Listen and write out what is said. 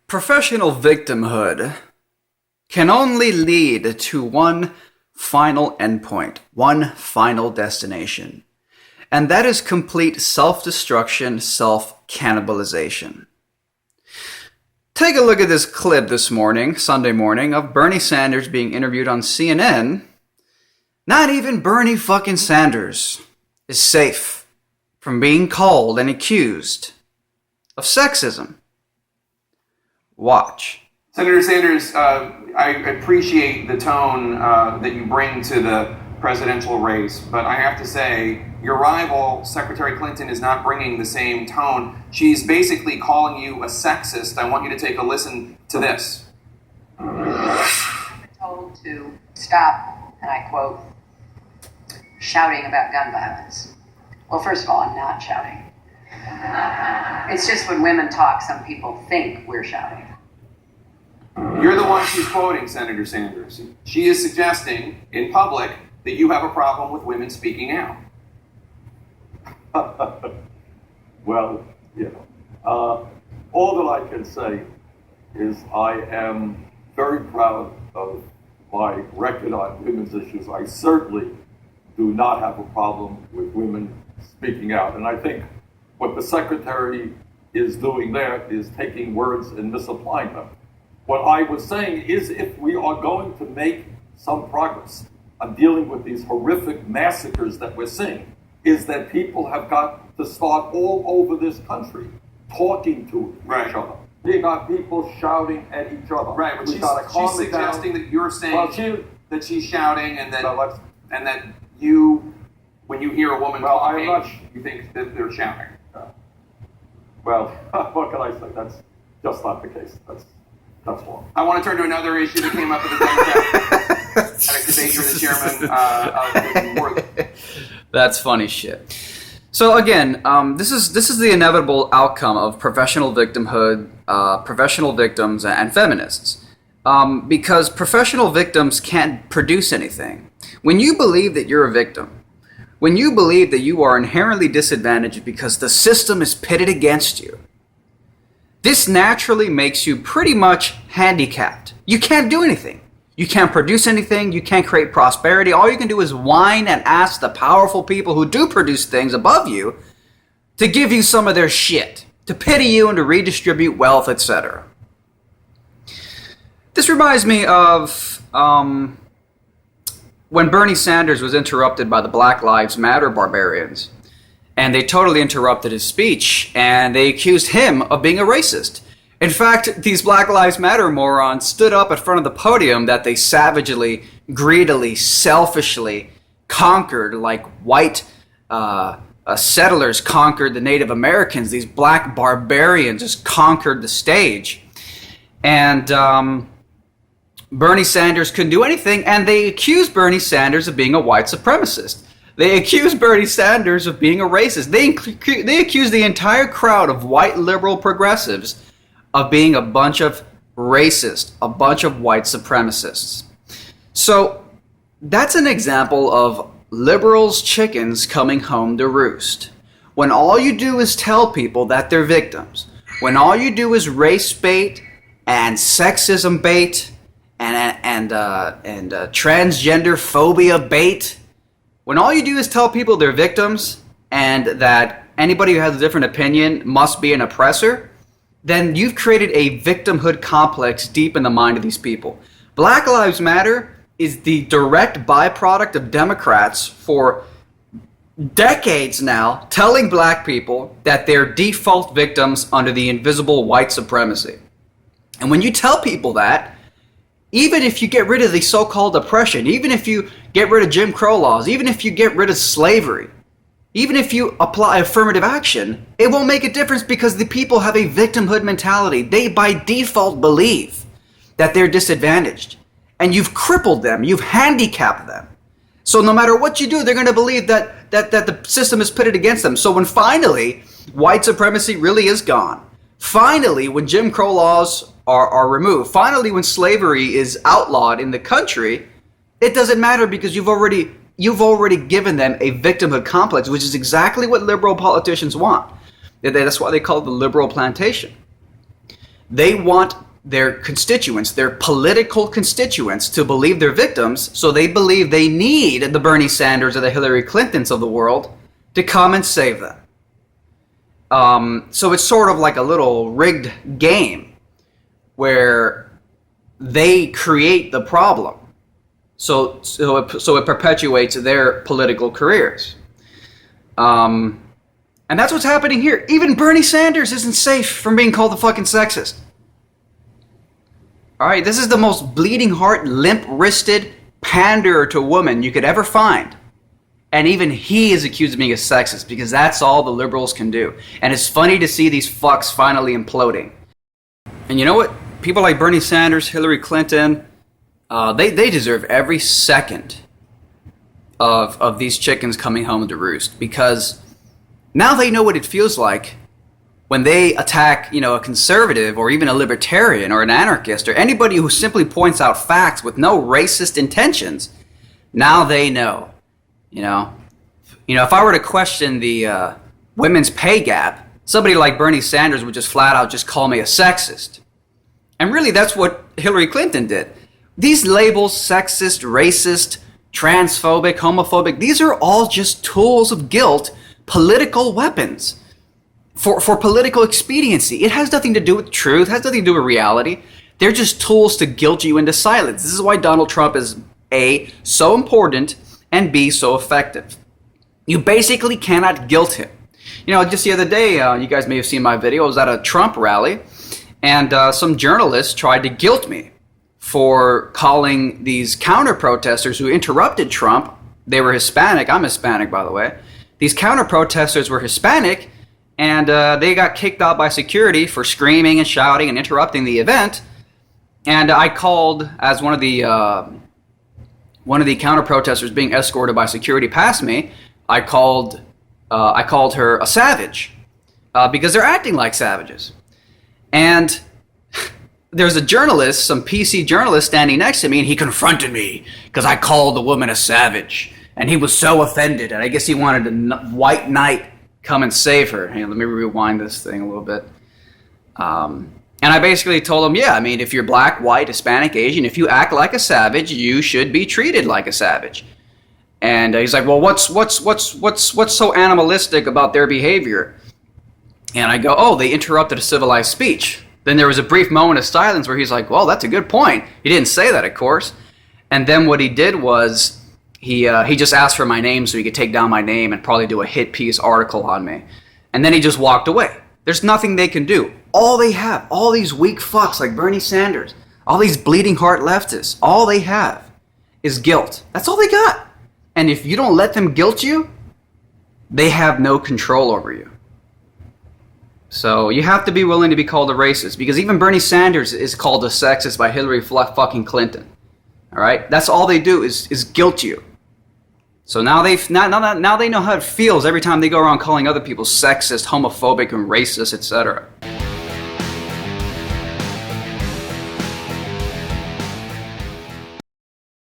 Professional victimhood can only lead to one final endpoint, one final destination, and that is complete self-destruction, self-cannibalization. Take a look at this clip this morning, Sunday morning, of Bernie Sanders being interviewed on CNN. Not even Bernie fucking Sanders is safe from being called and accused of sexism. Watch. Senator Sanders, I appreciate the tone that you bring to the presidential race, but I have to say, your rival, Secretary Clinton, is not bringing the same tone. She's basically calling you a sexist. I want you to take a listen to this. I've been told to stop, and I quote, shouting about gun violence. Well, first of all, I'm not shouting. It's just when women talk, some people think we're shouting. You're the one she's quoting, Senator Sanders. She is suggesting in public that you have a problem with women speaking out. Well, all that I can say is I am very proud of my record on women's issues. I certainly do not have a problem with women speaking out. And I think what the Secretary is doing there is taking words and misapplying them. What I was saying is if we are going to make some progress on dealing with these horrific massacres that we're seeing, is that people have got to start all over this country talking to each other. We got people shouting at each other. Right, but she's suggesting that you're saying that she's shouting and that you, when you hear a woman talking, you think that they're shouting. Well, what can I say? That's just not the case. That's wrong. I want to turn to another issue that came up at the Democrat at a debate for the chairman of the board. That's funny shit. So again, this is the inevitable outcome of professional victimhood, professional victims, and feminists. Because professional victims can't produce anything. When you believe that you're a victim, when you believe that you are inherently disadvantaged because the system is pitted against you, this naturally makes you pretty much handicapped. You can't do anything. You can't produce anything. You can't create prosperity. All you can do is whine and ask the powerful people who do produce things above you to give you some of their shit, to pity you and to redistribute wealth, etc. This reminds me of when Bernie Sanders was interrupted by the Black Lives Matter barbarians. And they totally interrupted his speech, and they accused him of being a racist. In fact, these Black Lives Matter morons stood up in front of the podium that they savagely, greedily, selfishly conquered, like white settlers conquered the Native Americans. These black barbarians just conquered the stage. And Bernie Sanders couldn't do anything, and they accused Bernie Sanders of being a white supremacist. They accused Bernie Sanders of being a racist. They accused the entire crowd of white liberal progressives of being a bunch of racists, a bunch of white supremacists. So that's an example of liberals' chickens coming home to roost. When all you do is tell people that they're victims, when all you do is race bait and sexism bait and transgender phobia bait, when all you do is tell people they're victims and that anybody who has a different opinion must be an oppressor, then you've created a victimhood complex deep in the mind of these people. Black Lives Matter is the direct byproduct of Democrats for decades now telling black people that they're default victims under the invisible white supremacy. And when you tell people that, even if you get rid of the so-called oppression, even if you get rid of Jim Crow laws, even if you get rid of slavery, even if you apply affirmative action, it won't make a difference because the people have a victimhood mentality. They by default believe that they're disadvantaged. And you've crippled them, you've handicapped them. So no matter what you do, they're going to believe that the system is pitted against them. So when finally white supremacy really is gone, finally when Jim Crow laws are removed, finally when slavery is outlawed in the country, it doesn't matter because you've already given them a victimhood complex, which is exactly what liberal politicians want. That's why they call it the liberal plantation. They want their constituents, their political constituents, to believe they're victims, so they believe they need the Bernie Sanders or the Hillary Clintons of the world to come and save them. So it's sort of like a little rigged game where they create the problem. So it perpetuates their political careers. And that's what's happening here. Even Bernie Sanders isn't safe from being called the fucking sexist. All right, this is the most bleeding heart, limp-wristed panderer to women you could ever find. And even he is accused of being a sexist because that's all the liberals can do. And it's funny to see these fucks finally imploding. And you know what? People like Bernie Sanders, Hillary Clinton, they deserve every second of these chickens coming home to roost, because now they know what it feels like when they attack, a conservative or even a libertarian or an anarchist or anybody who simply points out facts with no racist intentions. Now they know. If I were to question the women's pay gap, somebody like Bernie Sanders would just flat out just call me a sexist. And really, that's what Hillary Clinton did. These labels, sexist, racist, transphobic, homophobic, these are all just tools of guilt, political weapons for political expediency. It has nothing to do with truth, has nothing to do with reality. They're just tools to guilt you into silence. This is why Donald Trump is A, so important, and B, so effective. You basically cannot guilt him. Just the other day, you guys may have seen my video, I was at a Trump rally, and some journalists tried to guilt me for calling these counter-protesters who interrupted Trump. They were Hispanic. I'm Hispanic, by the way. These counter-protesters were Hispanic, and they got kicked out by security for screaming and shouting and interrupting the event. And I called, as one of the counter-protesters being escorted by security past me, I called her a savage because they're acting like savages. And there's a journalist, some PC journalist standing next to me, and he confronted me because I called the woman a savage. And he was so offended, and I guess he wanted a white knight come and save her. Hey, let me rewind this thing a little bit. And I basically told him, if you're black, white, Hispanic, Asian, if you act like a savage, you should be treated like a savage. And he's like, well, what's so animalistic about their behavior? And I go, they interrupted a civilized speech. Then there was a brief moment of silence where he's like, well, that's a good point. He didn't say that, of course. And then what he did was he just asked for my name so he could take down my name and probably do a hit piece article on me. And then he just walked away. There's nothing they can do. All they have, all these weak fucks like Bernie Sanders, all these bleeding heart leftists, all they have is guilt. That's all they got. And if you don't let them guilt you, they have no control over you. So you have to be willing to be called a racist, because even Bernie Sanders is called a sexist by Hillary fucking Clinton. All right? That's all they do is guilt you. So now they know how it feels every time they go around calling other people sexist, homophobic, and racist, etc.